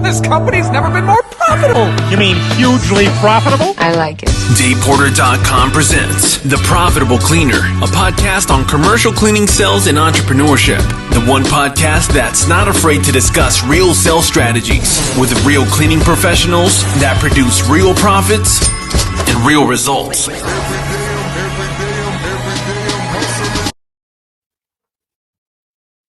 This company's never been more profitable. You mean hugely profitable? I like it. DavePorter.com presents The Profitable Cleaner, a podcast on commercial cleaning sales and entrepreneurship. The one podcast that's not afraid to discuss real sales strategies with real cleaning professionals that produce real profits and real results.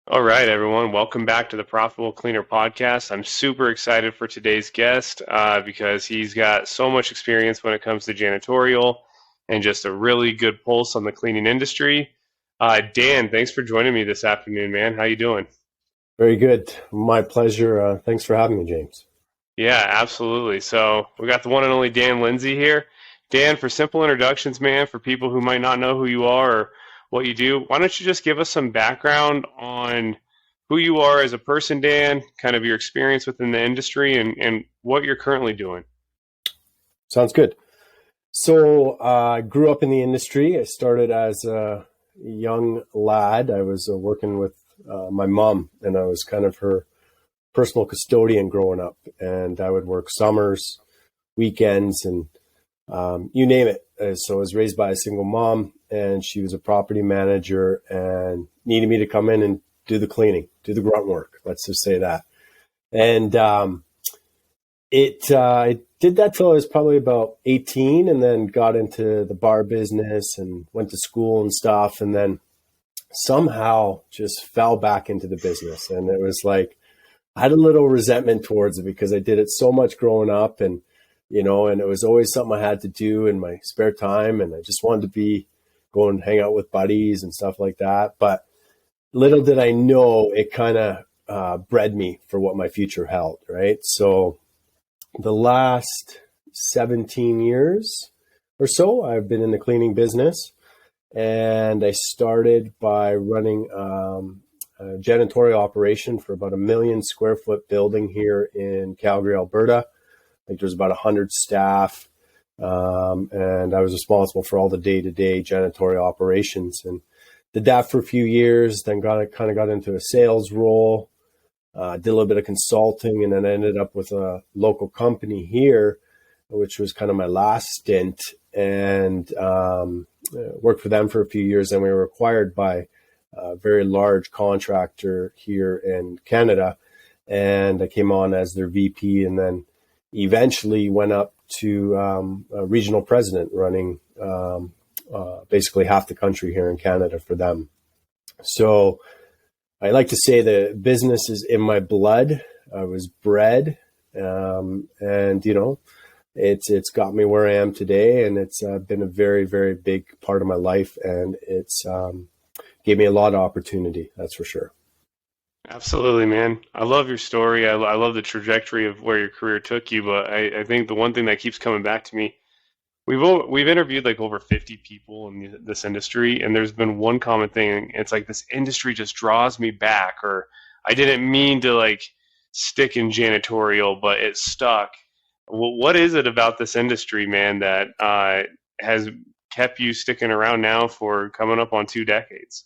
All right, everyone. Welcome back to the Profitable Cleaner podcast. I'm super excited for today's guest because he's got so much experience when it comes to janitorial and just a really good pulse on the cleaning industry. Dan, thanks for joining me this afternoon, man. How you doing? Very good. My pleasure. Thanks for having me, James. Yeah, absolutely. So we got the one and only Dan Lindsay here. Dan, for simple introductions, man, for people who might not know who you are or what you do, why don't you just give us some background on who you are as a person, Dan, kind of your experience within the industry and what you're currently doing. Sounds good. So I grew up in the industry. I started as a young lad. I was working with my mom, and I was kind of her personal custodian growing up. And I would work summers, weekends, and you name it. So I was raised by a single mom, and she was a property manager and needed me to come in and do the cleaning, do the grunt work. Let's just say that. And I did that till I was probably about 18, and then got into the bar business and went to school and stuff. And then somehow just fell back into the business. And it was like, I had a little resentment towards it because I did it so much growing up, and and it was always something I had to do in my spare time. And I just wanted to go and hang out with buddies and stuff like that. But little did I know, it kind of bred me for what my future held, right? So the last 17 years or so, I've been in the cleaning business. And I started by running a janitorial operation for about 1 million square foot building here in Calgary, Alberta. I think there's about 100 staff, and I was responsible for all the day-to-day janitorial operations, and did that for a few years. Then got into a sales role, did a little bit of consulting, and then ended up with a local company here, which was kind of my last stint, and worked for them for a few years. Then we were acquired by a very large contractor here in Canada, and I came on as their VP, and then eventually went up to a regional president, running basically half the country here in Canada for them. So I like to say the business is in my blood. I was bred, and it's got me where I am today, and it's been a very, very big part of my life, and it's gave me a lot of opportunity, that's for sure. Absolutely, man. I love your story. I love the trajectory of where your career took you. But I think the one thing that keeps coming back to me, we've interviewed like over 50 people in this industry, and there's been one common thing. It's like this industry just draws me back, or I didn't mean to like stick in janitorial, but it stuck. What is it about this industry, man, that has kept you sticking around now for coming up on 2 decades?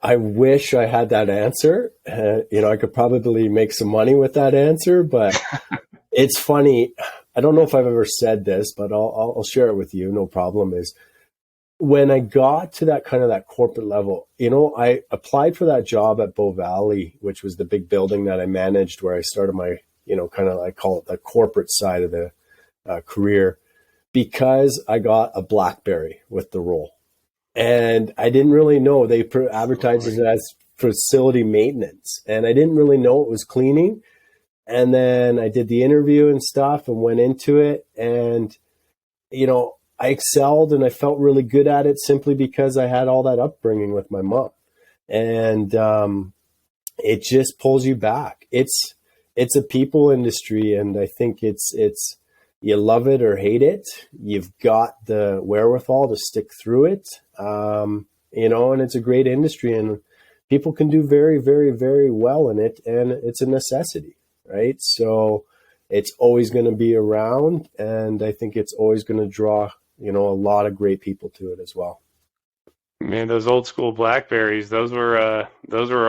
I wish I had that answer. I could probably make some money with that answer, but it's funny. I don't know if I've ever said this, but I'll share it with you. No problem. Is when I got to that kind of that corporate level, I applied for that job at Bow Valley, which was the big building that I managed, where I started my, I call it the corporate side of the career, because I got a BlackBerry with the role. And I didn't really know. They advertised it as facility maintenance, and I didn't really know it was cleaning. And then I did the interview and stuff and went into it, and I excelled, and I felt really good at it simply because I had all that upbringing with my mom. And it just pulls you back. It's a people industry, and I think it's you love it or hate it. You've got the wherewithal to stick through it. And it's a great industry, and people can do very, very, very well in it. And it's a necessity, right? So it's always going to be around. And I think it's always going to draw, a lot of great people to it as well. Man, those old school Blackberries, those were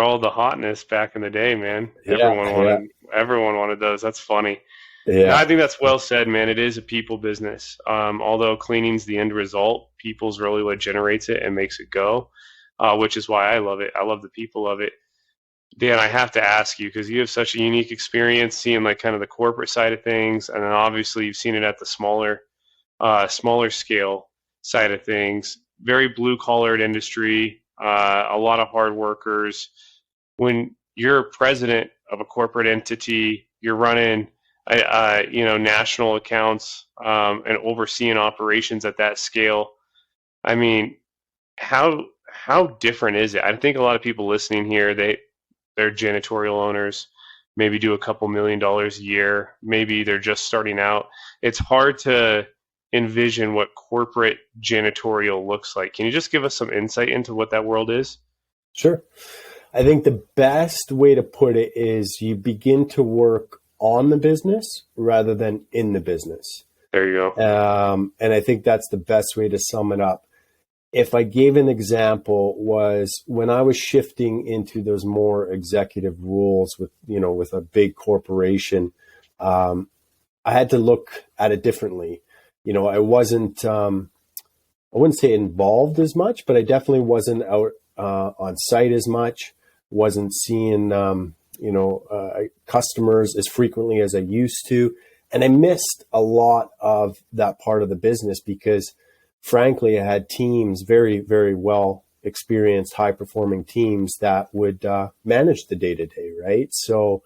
all the hotness back in the day, man. Yeah, Everyone Everyone wanted those. That's funny. Yeah. No, I think that's well said, man. It is a people business. Although cleaning's the end result, people's really what generates it and makes it go, which is why I love it. I love the people of it. Dan, I have to ask you because you have such a unique experience seeing like kind of the corporate side of things, and then obviously you've seen it at the smaller scale side of things. Very blue collared industry, a lot of hard workers. When you're president of a corporate entity, you're running national accounts and overseeing operations at that scale. I mean, how different is it? I think a lot of people listening here, they're janitorial owners, maybe do a couple $1,000,000 a year, maybe they're just starting out. It's hard to envision what corporate janitorial looks like. Can you just give us some insight into what that world is? Sure. I think the best way to put it is you begin to work on the business rather than in the business. There you go. And I think that's the best way to sum it up. If I gave an example, was when I was shifting into those more executive roles with a big corporation, I had to look at it differently. I wasn't, I wouldn't say involved as much, but I definitely wasn't out on site as much, wasn't seeing, customers as frequently as I used to. And I missed a lot of that part of the business because frankly, I had teams, very, very well experienced, high performing teams that would manage the day to day, right? So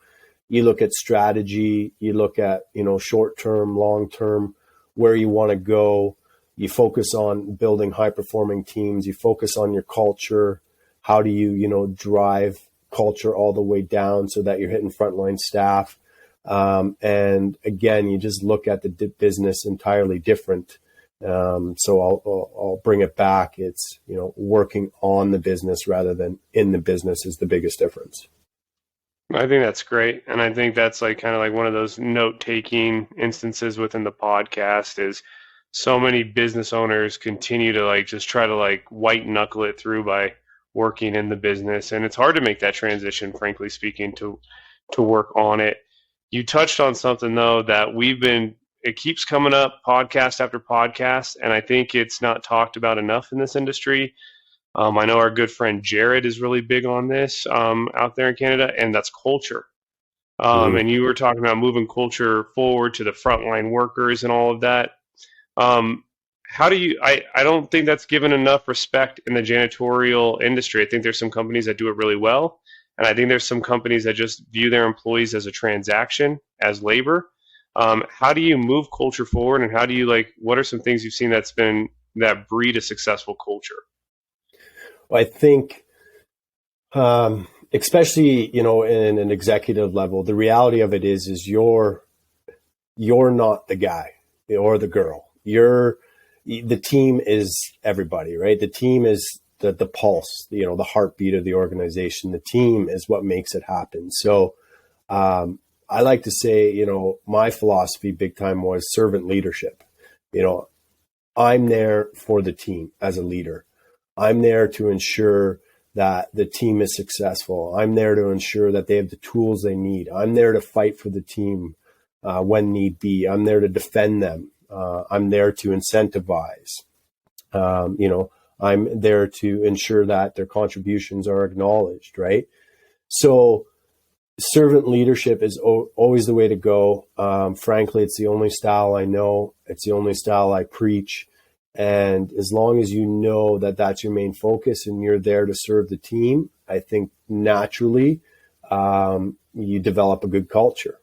you look at strategy, you look at, short term, long term, where you want to go. You focus on building high performing teams. You focus on your culture. How do you, drive culture all the way down so that you're hitting frontline staff? And again, you just look at the business entirely different. So I'll bring it back. It's, working on the business rather than in the business is the biggest difference. I think that's great. And I think that's like kind of like one of those note-taking instances within the podcast is so many business owners continue to like just try to like white knuckle it through by working in the business. And it's hard to make that transition, frankly speaking, to work on it. You touched on something though that it keeps coming up podcast after podcast, and I think it's not talked about enough in this industry. I know our good friend Jared is really big on this out there in Canada, and that's culture. And you were talking about moving culture forward to the frontline workers and all of that. How do you, I don't think that's given enough respect in the janitorial industry. I think there's some companies that do it really well, and I think there's some companies that just view their employees as a transaction, as labor. How do you move culture forward, and how do you what are some things you've seen that breed a successful culture? Well, I think, especially, in an executive level, the reality of it is you're not the guy or the girl. The team is everybody, right? The team is the pulse, the heartbeat of the organization. The team is what makes it happen. So, I like to say, my philosophy big time was servant leadership. I'm there for the team as a leader. I'm there to ensure that the team is successful. I'm there to ensure that they have the tools they need. I'm there to fight for the team when need be. I'm there to defend them. I'm there to incentivize. I'm there to ensure that their contributions are acknowledged, right? So servant leadership is always the way to go. Frankly, it's the only style I know. It's the only style I preach. And as long as you know that that's your main focus and you're there to serve the team, I think naturally you develop a good culture.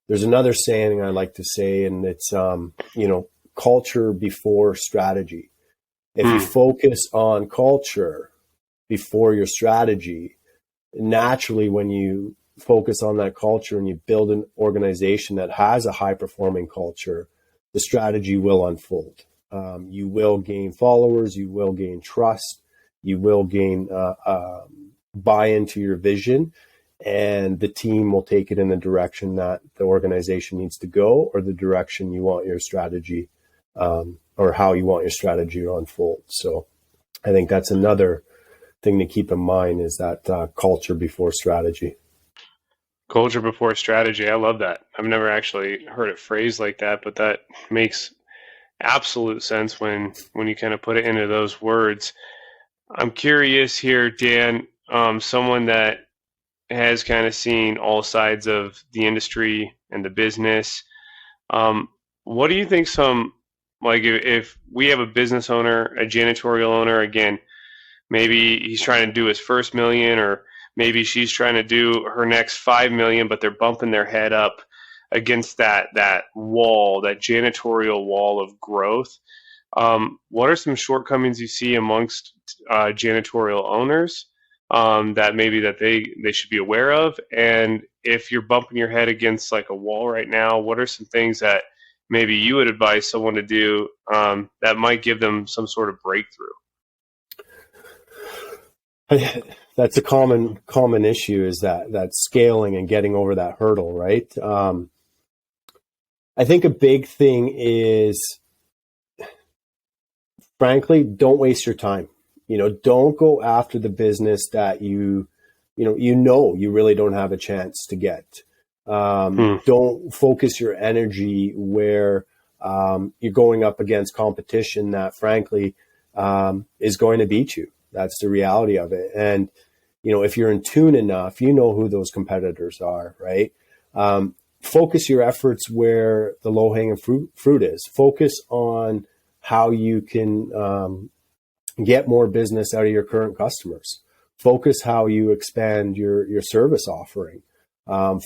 There's another saying I like to say, and it's, culture before strategy. If you focus on culture before your strategy, naturally when you focus on that culture and you build an organization that has a high performing culture, the strategy will unfold. You will gain followers, you will gain trust, you will gain buy into your vision, and the team will take it in the direction that the organization needs to go, or the direction you want your strategy or how you want your strategy to unfold. So I think that's another thing to keep in mind, is that culture before strategy. Culture before strategy. I love that. I've never actually heard it phrased like that, but that makes absolute sense when you kind of put it into those words. I'm curious here, Dan, someone that has kind of seen all sides of the industry and the business. Um, what do you think like if we have a business owner, a janitorial owner, again, maybe he's trying to do his first million, or maybe she's trying to do her next 5 million, but they're bumping their head up against that wall, that janitorial wall of growth. What are some shortcomings you see amongst janitorial owners that maybe that they should be aware of? And if you're bumping your head against like a wall right now, what are some things that maybe you would advise someone to do that might give them some sort of breakthrough? That's a common issue, is that scaling and getting over that hurdle, right? I think a big thing is, frankly, don't waste your time. Don't go after the business that you really don't have a chance to get. Don't focus your energy where you're going up against competition that, frankly, is going to beat you. That's the reality of it. And, if you're in tune enough, you know who those competitors are, right? Focus your efforts where the low-hanging fruit is. Focus on how you can get more business out of your current customers. Focus how you expand your service offering.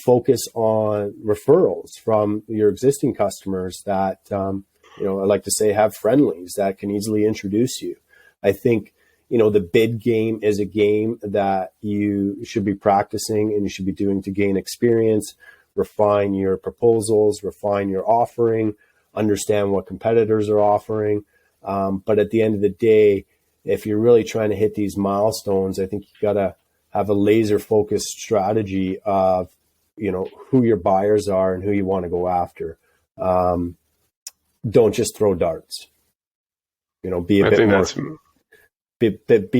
Focus on referrals from your existing customers that, I like to say, have friendlies that can easily introduce you. I think, the bid game is a game that you should be practicing and you should be doing to gain experience, refine your proposals, refine your offering, understand what competitors are offering. But at the end of the day, if you're really trying to hit these milestones, I think you got to have a laser focused strategy of, who your buyers are and who you want to go after. Don't just throw darts. Be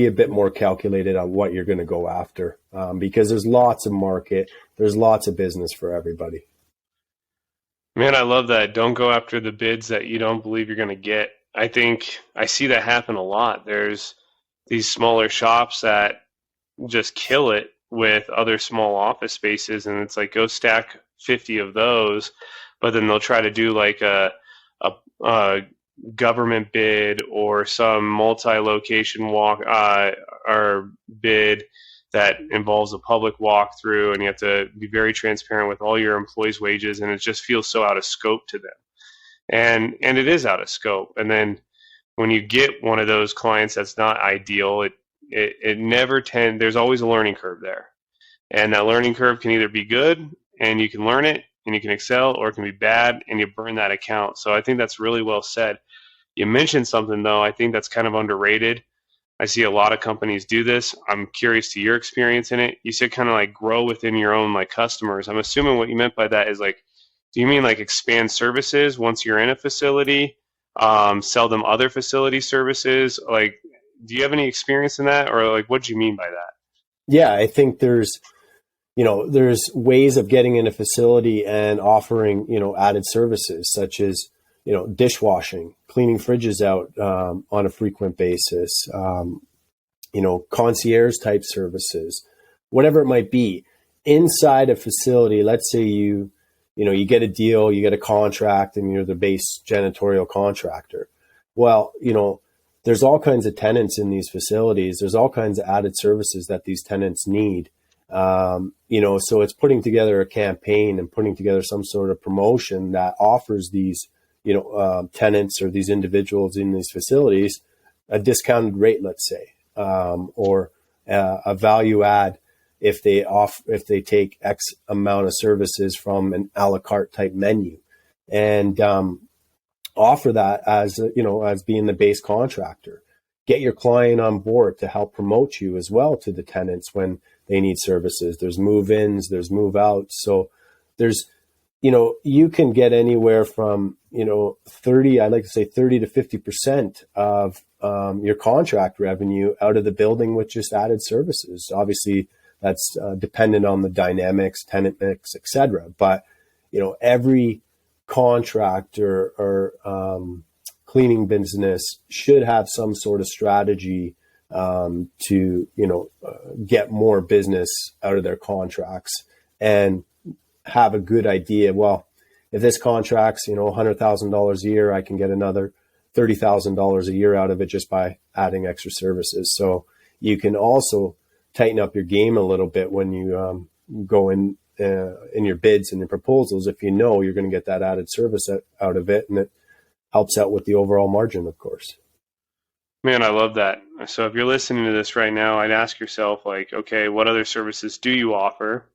a bit more calculated on what you're going to go after, because there's lots of market, there's lots of business for everybody. Man, I love that. Don't go after the bids that you don't believe you're going to get. I think I see that happen a lot. There's these smaller shops that just kill it with other small office spaces, and it's like, go stack 50 of those, but then they'll try to do like a government bid or some multi-location walk or bid that involves a public walkthrough, and you have to be very transparent with all your employees' wages, and it just feels so out of scope to them. And it is out of scope. And then when you get one of those clients that's not ideal, it never there's always a learning curve there. And that learning curve can either be good and you can learn it and you can excel, or it can be bad and you burn that account. So I think that's really well said. You mentioned something, though, I think that's kind of underrated. I see a lot of companies do this. I'm curious to your experience in it. You said kind of like grow within your own like customers. I'm assuming what you meant by that is like, do you mean like expand services once you're in a facility, sell them other facility services? Like, do you have any experience in that, or like, what do you mean by that? Yeah, I think there's ways of getting in a facility and offering, added services such as, dishwashing, cleaning fridges out on a frequent basis, concierge type services, whatever it might be inside a facility. Let's say you get a deal, you get a contract, and you're the base janitorial contractor. Well, there's all kinds of tenants in these facilities. There's all kinds of added services that these tenants need. So it's putting together a campaign and putting together some sort of promotion that offers these, tenants or these individuals in these facilities a discounted rate, let's say, or a value add if they take X amount of services from an a la carte type menu, and offer that as being the base contractor. Get your client on board to help promote you as well to the tenants when they need services. There's move-ins, there's move-outs. So there's, you can get anywhere from, 30 to 50% of your contract revenue out of the building with just added services. Obviously, That's dependent on the dynamics, tenant mix, etc. But, every contractor or cleaning business should have some sort of strategy to, get more business out of their contracts and have a good idea. Well, if this contract's, $100,000 a year, I can get another $30,000 a year out of it just by adding extra services. So you can also tighten up your game a little bit when you go in your bids and your proposals, if you're going to get that added service out of it, and it helps out with the overall margin, of course. Man, I love that. So if you're listening to this right now, I'd ask yourself, like, okay, what other services do you offer?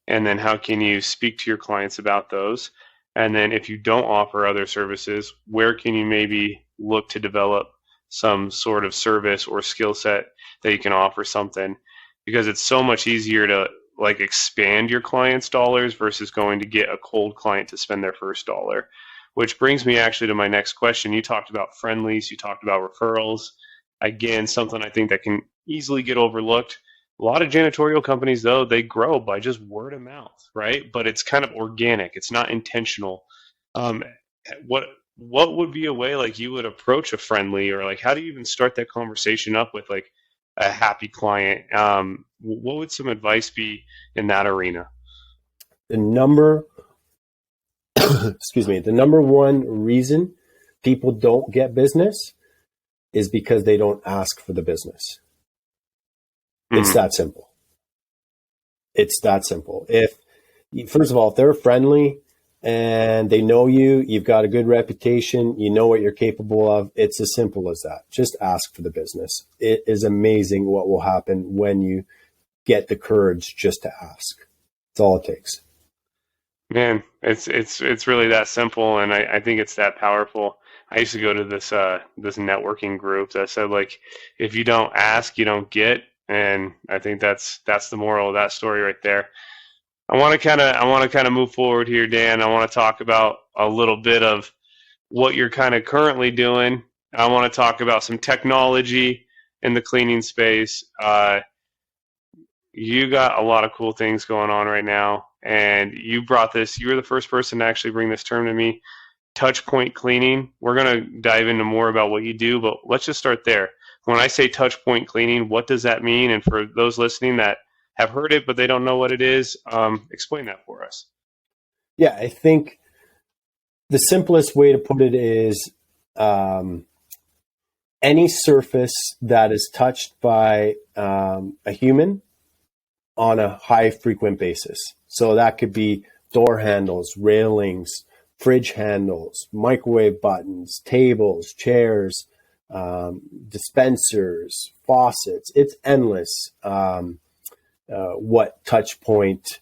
And then how can you speak to your clients about those? And then if you don't offer other services, where can you maybe look to develop some sort of service or skill set that you can offer something? Because it's so much easier to like expand your client's dollars versus going to get a cold client to spend their first dollar. Which brings me actually to my next question. You talked about friendlies, you talked about referrals. Again, something I think that can easily get overlooked. A lot of janitorial companies, though, they grow by just word of mouth, right? But it's kind of organic. It's not intentional. What would be a way like you would approach a friendly, or like how do you even start that conversation up with like a happy client? What would some advice be in that arena? The number one reason people don't get business is because they don't ask for the business. It's that simple. It's that simple. First of all, if they're friendly and they know you, you've got a good reputation, you know what you're capable of, it's as simple as that. Just ask for the business. It is amazing what will happen when you get the courage just to ask. That's all it takes. Man, it's really that simple, and I think it's that powerful. I used to go to this networking group that said, like, if you don't ask, you don't get, and I think that's the moral of that story right there. I want to kind of move forward here, Dan. I want to talk about a little bit of what you're kind of currently doing. I want to talk about some technology in the cleaning space. You got a lot of cool things going on right now. And you were the first person to actually bring this term to me, touchpoint cleaning. We're going to dive into more about what you do, but let's just start there. When I say touchpoint cleaning, what does that mean? And for those listening that have heard it, but they don't know what it is, explain that for us. Yeah, I think the simplest way to put it is any surface that is touched by a human on a high frequent basis. So that could be door handles, railings, fridge handles, microwave buttons, tables, chairs, dispensers, faucets. It's endless what touchpoints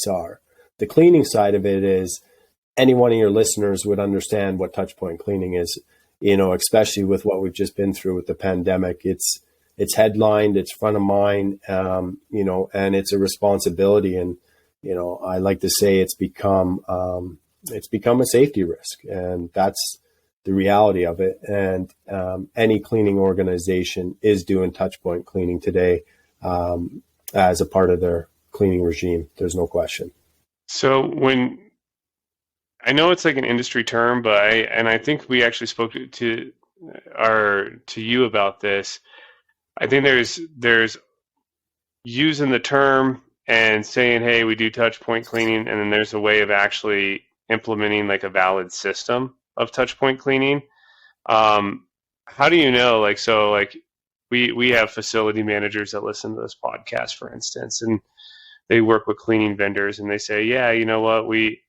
are. The cleaning side of it is any one of your listeners would understand what touchpoint cleaning is, especially with what we've just been through with the pandemic. It's headlined, it's front of mind, and it's a responsibility. And, I like to say it's become a safety risk, and that's the reality of it. And any cleaning organization is doing touchpoint cleaning today as a part of their cleaning regime. There's no question. So I know it's like an industry term, but I think we actually spoke to you about this. I think there's using the term and saying, hey, we do touch point cleaning, and then there's a way of actually implementing like a valid system of touch point cleaning. How do you know? We have facility managers that listen to this podcast, for instance, and they work with cleaning vendors, and they say, yeah, you know what, we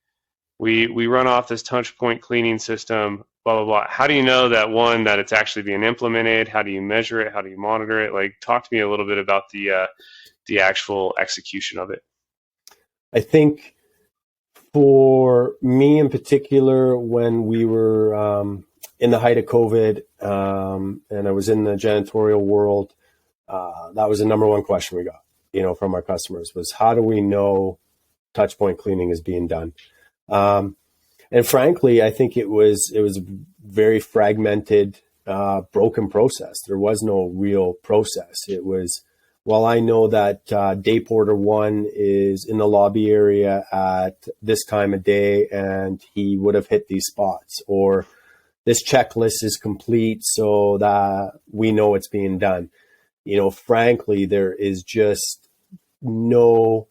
run off this touch point cleaning system, blah, blah, blah. How do you know that it's actually being implemented? How do you measure it? How do you monitor it? Like, talk to me a little bit about the actual execution of it. I think for me in particular, when we were in the height of COVID and I was in the janitorial world, that was the number one question we got, from our customers was, how do we know touch point cleaning is being done? And frankly, I think it was a very fragmented, broken process. There was no real process. It was Well, I know that day porter 1 is in the lobby area at this time of day, and he would have hit these spots, or this checklist is complete so that we know it's being done. Frankly, there is just no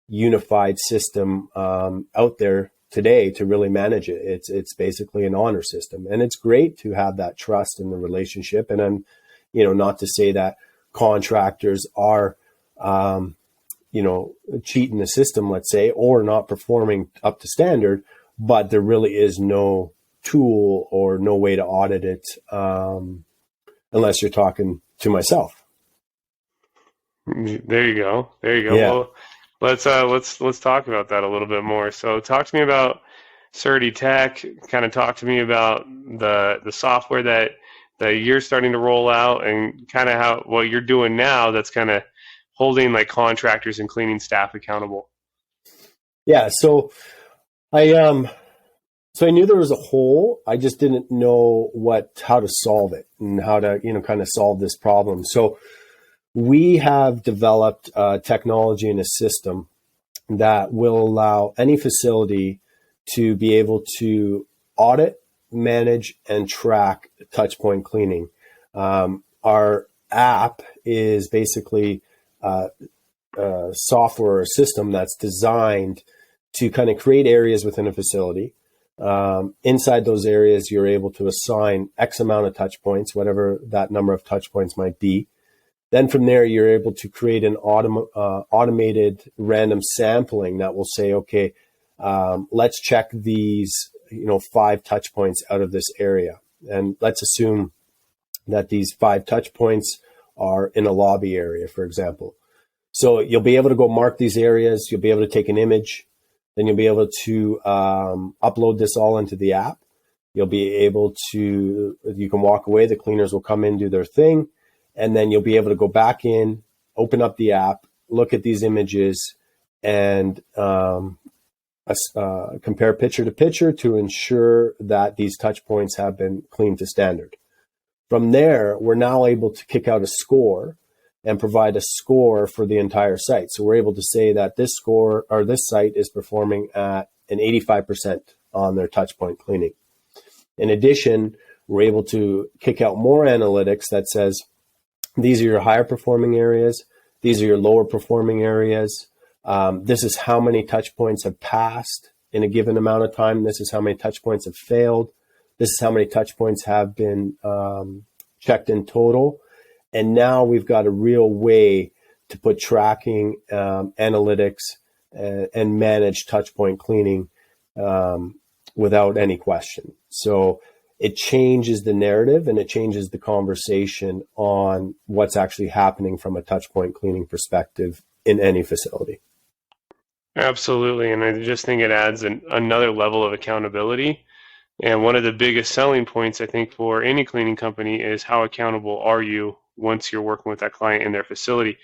unified system out there today to really manage it. It's basically an honor system, and it's great to have that trust in the relationship. And I'm, not to say that contractors are, cheating the system, let's say, or not performing up to standard, but there really is no tool or no way to audit it unless you're talking to myself. There you go. Yeah. Well, let's talk about that a little bit more. So talk to me about Surety Tech. Kind of talk to me about the software that you're starting to roll out, and kind of how what you're doing now that's kind of holding like contractors and cleaning staff accountable. Yeah. So I knew there was a hole. I just didn't know how to solve it and how to, kind of solve this problem. So we have developed technology and a system that will allow any facility to be able to audit, manage, and track touchpoint cleaning. Our app is basically software or system that's designed to kind of create areas within a facility. Inside those areas, you're able to assign X amount of touch points, whatever that number of touch points might be. Then from there, you're able to create an automated random sampling that will say, okay, let's check these, 5 touch points out of this area. And let's assume that these 5 touch points are in a lobby area, for example. So you'll be able to go mark these areas. You'll be able to take an image. Then you'll be able to upload this all into the app. You'll be able to, you can walk away. The cleaners will come in, do their thing. And then you'll be able to go back in, open up the app, look at these images, and compare picture to picture to ensure that these touch points have been cleaned to standard. From there, we're now able to kick out a score and provide a score for the entire site. So we're able to say that this score or this site is performing at an 85% on their touch point cleaning. In addition, we're able to kick out more analytics that says, these are your higher performing areas. These are your lower performing areas. This is how many touch points have passed in a given amount of time. This is how many touch points have failed. This is how many touch points have been checked in total. And now we've got a real way to put tracking, analytics, and manage touch point cleaning without any question. So it changes the narrative and it changes the conversation on what's actually happening from a touch point cleaning perspective in any facility. Absolutely. And I just think it adds another level of accountability. And one of the biggest selling points, I think, for any cleaning company is how accountable are you once you're working with that client in their facility.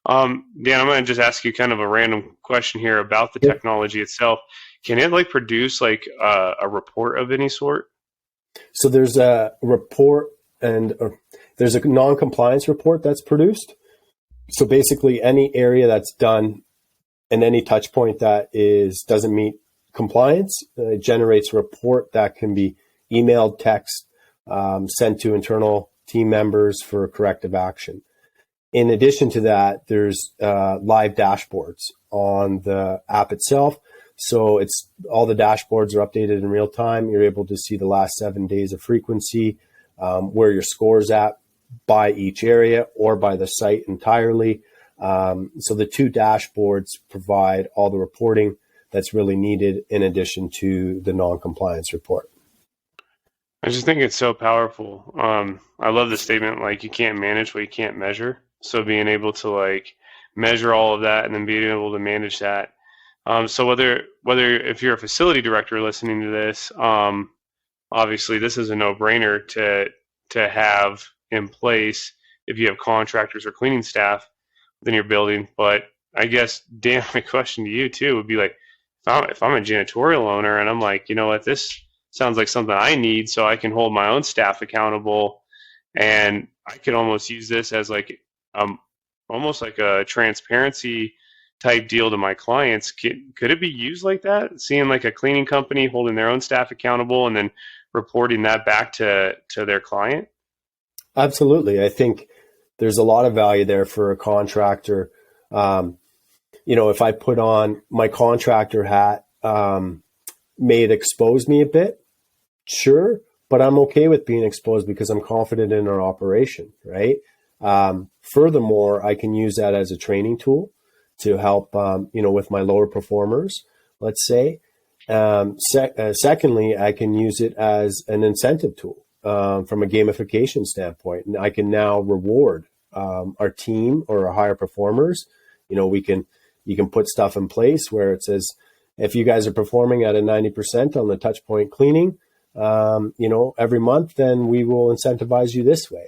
Dan, I'm going to just ask you kind of a random question here about the technology itself. Can it produce a report of any sort? So there's a report and there's a non-compliance report that's produced. So basically any area that's done and any touch point that doesn't meet compliance, generates a report that can be emailed, text, sent to internal team members for corrective action. In addition to that, there's live dashboards on the app itself. So it's all the dashboards are updated in real time. You're able to see the last 7 days of frequency, where your score's at by each area or by the site entirely. So the 2 dashboards provide all the reporting that's really needed in addition to the non-compliance report. I just think it's so powerful. I love the statement, you can't manage what you can't measure. So being able to measure all of that and then being able to manage that. So whether if you're a facility director listening to this, obviously this is a no-brainer to have in place if you have contractors or cleaning staff within your building. But I guess, Dan, my question to you too would be if I'm a janitorial owner and I'm you know what, this sounds like something I need so I can hold my own staff accountable, and I could almost use this as almost like a transparency type deal to my clients. Could it be used like that? Seeing like a cleaning company holding their own staff accountable and then reporting that back to their client? Absolutely. I think there's a lot of value there for a contractor. If I put on my contractor hat, may it expose me a bit? Sure, but I'm okay with being exposed because I'm confident in our operation, right? Furthermore, I can use that as a training tool to help, with my lower performers, let's say. Secondly, I can use it as an incentive tool from a gamification standpoint. And I can now reward our team or our higher performers. You can put stuff in place where it says, if you guys are performing at a 90% on the touch point cleaning, every month, then we will incentivize you this way.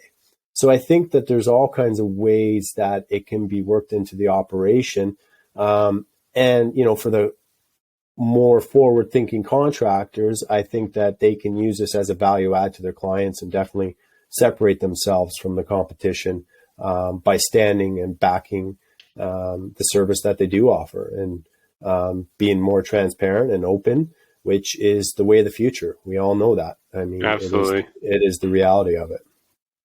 So I think that there's all kinds of ways that it can be worked into the operation. For the more forward thinking contractors, I think that they can use this as a value add to their clients and definitely separate themselves from the competition by standing and backing the service that they do offer and being more transparent and open, which is the way of the future. We all know that. I mean, absolutely, it is the reality of it.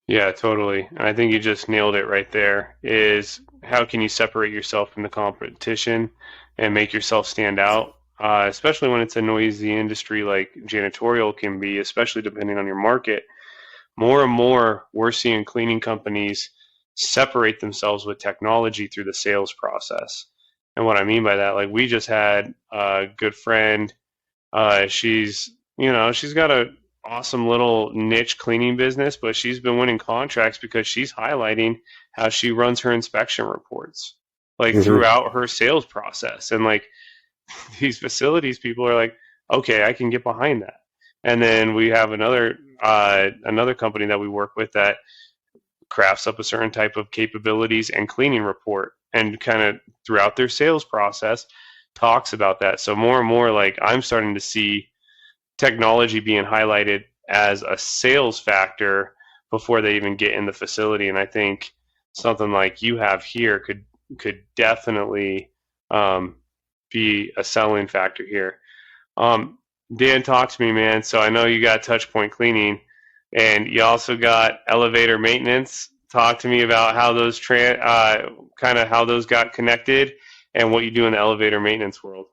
Yeah, totally. I think you just nailed it right there. Is how can you separate yourself from the competition and make yourself stand out, especially when it's a noisy industry like janitorial can be, especially depending on your market. More and more, we're seeing cleaning companies separate themselves with technology through the sales process. And what I mean by that, like we just had a good friend. She's got a awesome little niche cleaning business, but she's been winning contracts because she's highlighting how she runs her inspection reports, like throughout her sales process. And like these facilities people are like, okay, I can get behind that. And then we have another company that we work with that crafts up a certain type of capabilities and cleaning report and kind of throughout their sales process talks about that. So more and more, like I'm starting to see technology being highlighted as a sales factor before they even get in the facility. And I think something like you have here could definitely be a selling factor here. Dan, talk to me, man. So I know you got touch point cleaning and you also got elevator maintenance. Talk to me about how those how those got connected and what you do in the elevator maintenance world.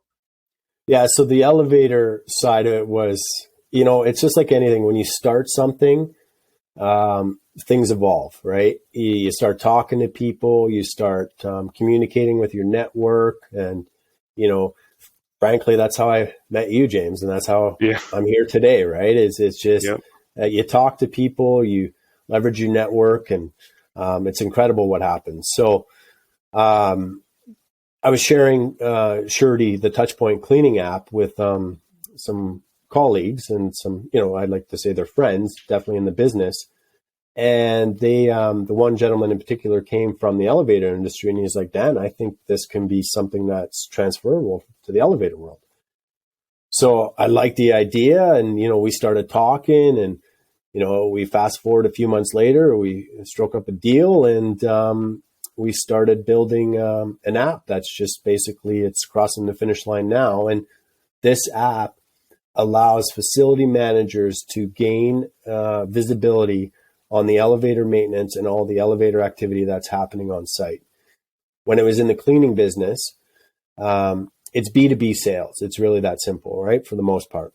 Yeah, so the elevator side of it was, it's just like anything. When you start something, things evolve, right? You start talking to people, you start communicating with your network. And, frankly, that's how I met you, James. And that's how I'm here today, right? It's just you talk to people, you leverage your network, and it's incredible what happens. So I was sharing Surety, the touchpoint cleaning app, with some colleagues and some, I'd like to say they're friends, definitely in the business. And they, the one gentleman in particular came from the elevator industry, and he's like, Dan, I think this can be something that's transferable to the elevator world. So I liked the idea, and, we started talking, and, we fast forward a few months later, we struck up a deal, and we started building an app that's just basically, it's crossing the finish line now. And this app allows facility managers to gain visibility on the elevator maintenance and all the elevator activity that's happening on site. When it was in the cleaning business, it's B2B sales. It's really that simple, right? For the most part,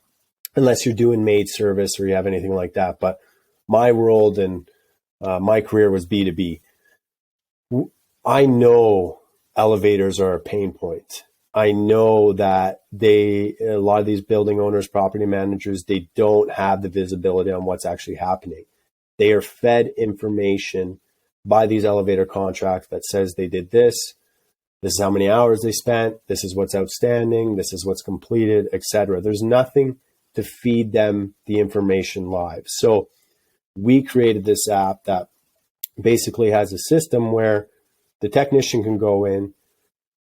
unless you're doing maid service or you have anything like that. But my world and my career was B2B. I know elevators are a pain point. I know that a lot of these building owners, property managers, they don't have the visibility on what's actually happening. They are fed information by these elevator contracts that says they did this. This is how many hours they spent. This is what's outstanding. This is what's completed, etc. There's nothing to feed them the information live. So we created this app that basically has a system where the technician can go in.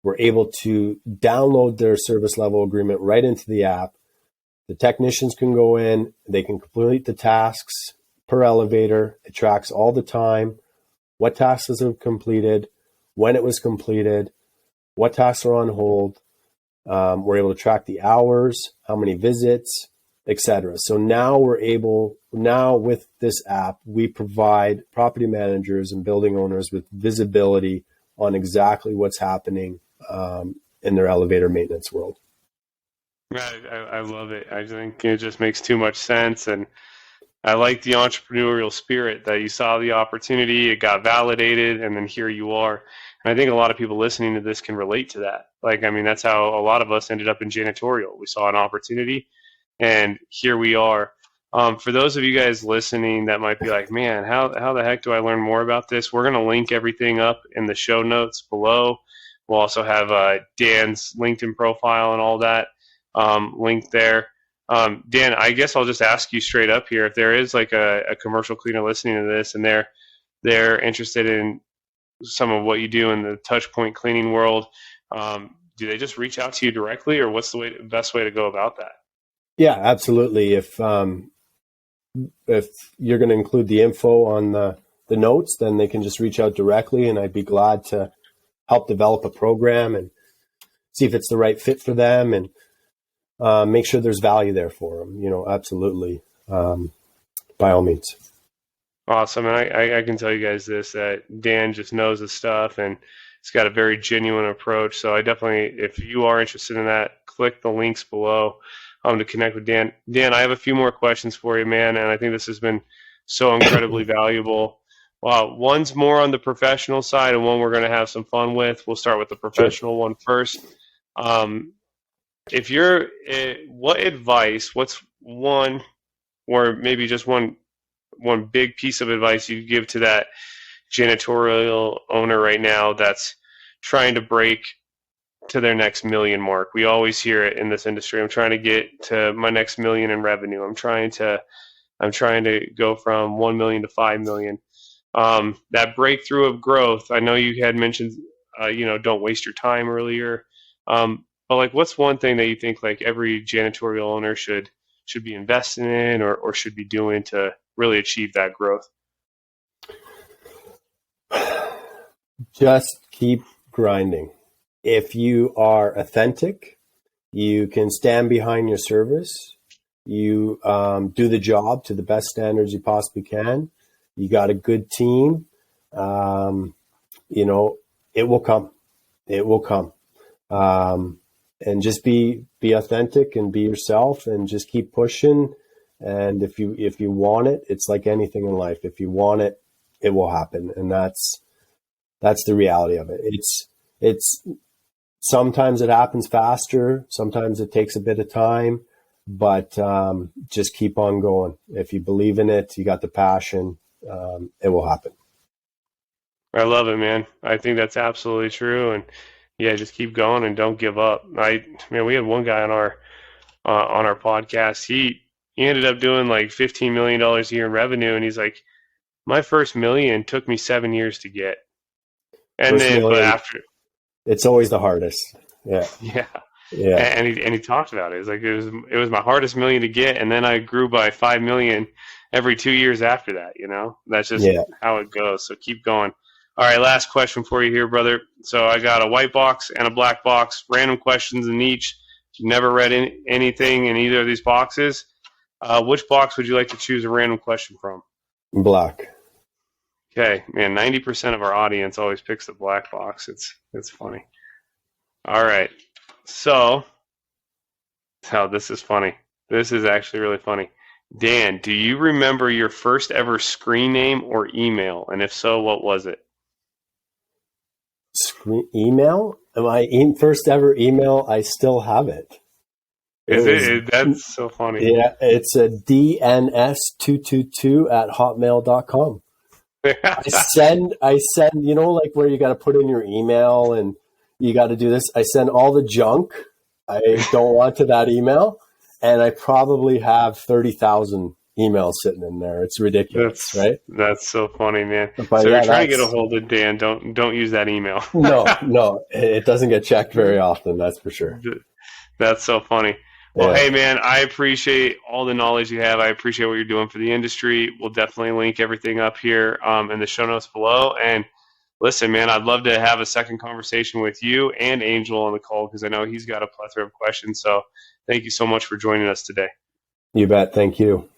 We're able to download their service level agreement right into the app. The technicians can go in. They can complete the tasks per elevator. It tracks all the time, what tasks have completed, when it was completed, what tasks are on hold. We're able to track the hours, how many visits, etc. So now with this app, we provide property managers and building owners with visibility on exactly what's happening in their elevator maintenance world. I love it. I think it just makes too much sense. And I like the entrepreneurial spirit that you saw the opportunity, it got validated, and then here you are. And I think a lot of people listening to this can relate to that. Like, I mean, that's how a lot of us ended up in janitorial. We saw an opportunity, and here we are. For those of you guys listening that might be like, man, how the heck do I learn more about this? We're going to link everything up in the show notes below. We'll also have Dan's LinkedIn profile and all that linked there. Dan, I guess I'll just ask you straight up here, if there is like a commercial cleaner listening to this and they're interested in some of what you do in the touch point cleaning world, do they just reach out to you directly, or what's the best way to go about that? Yeah, absolutely. If you're going to include the info on the notes, then they can just reach out directly, and I'd be glad to help develop a program and see if it's the right fit for them, and make sure there's value there for them. Absolutely. By all means. Awesome. And I can tell you guys this, that Dan just knows his stuff, and he's got a very genuine approach. So I definitely, if you are interested in that, click the links below to connect with Dan. Dan, I have a few more questions for you, man, and I think this has been so incredibly valuable. Wow, one's more on the professional side, and one we're going to have some fun with. We'll start with the professional one first. If you're, what advice, what's one, or maybe just one big piece of advice you give to that janitorial owner right now that's trying to break to their next million mark? We always hear it in this industry. I'm trying to get to my next million in revenue. I'm trying to go from 1 million to 5 million. That breakthrough of growth. I know you had mentioned, don't waste your time earlier. But like, what's one thing that you think like every janitorial owner should be investing in or should be doing to really achieve that growth? Just keep grinding. If you are authentic, you can stand behind your service. You do the job to the best standards you possibly can. You got a good team. It will come. It will come. And just be authentic and be yourself and just keep pushing. And if you want it, it's like anything in life. If you want it, it will happen. And that's the reality of it. It's sometimes it happens faster. Sometimes it takes a bit of time, but just keep on going. If you believe in it, you got the passion, it will happen. I love it, man. I think that's absolutely true. And yeah, just keep going and don't give up. We had one guy on our podcast. He ended up doing like $15 million a year in revenue, and he's like, my first million took me 7 years to get. And but after, it's always the hardest. Yeah. Yeah. And he talked about it. It's like it was my hardest million to get, and then I grew by 5 million every 2 years after that. That's just how it goes. So keep going. All right, last question for you here, brother. So I got a white box and a black box, random questions in each. You've never read anything in either of these boxes. Which box would you like to choose a random question from? Black. Okay, man, 90% of our audience always picks the black box. It's funny. All right, so this is funny. This is actually really funny. Dan, do you remember your first ever screen name or email? And if so, what was it? Email? My first ever email, I still have it. That's so funny. Yeah, it's a DNS222@hotmail.com. I send, like where you got to put in your email and you got to do this. I send all the junk I don't want to that email, and I probably have 30,000 emails sitting in there. It's ridiculous, right? That's so funny, man. But so you're trying to get a hold of Dan. Don't use that email. No, it doesn't get checked very often. That's for sure. That's so funny. Well, hey, man, I appreciate all the knowledge you have. I appreciate what you're doing for the industry. We'll definitely link everything up here in the show notes below. And listen, man, I'd love to have a second conversation with you and Angel on the call because I know he's got a plethora of questions. So thank you so much for joining us today. You bet. Thank you.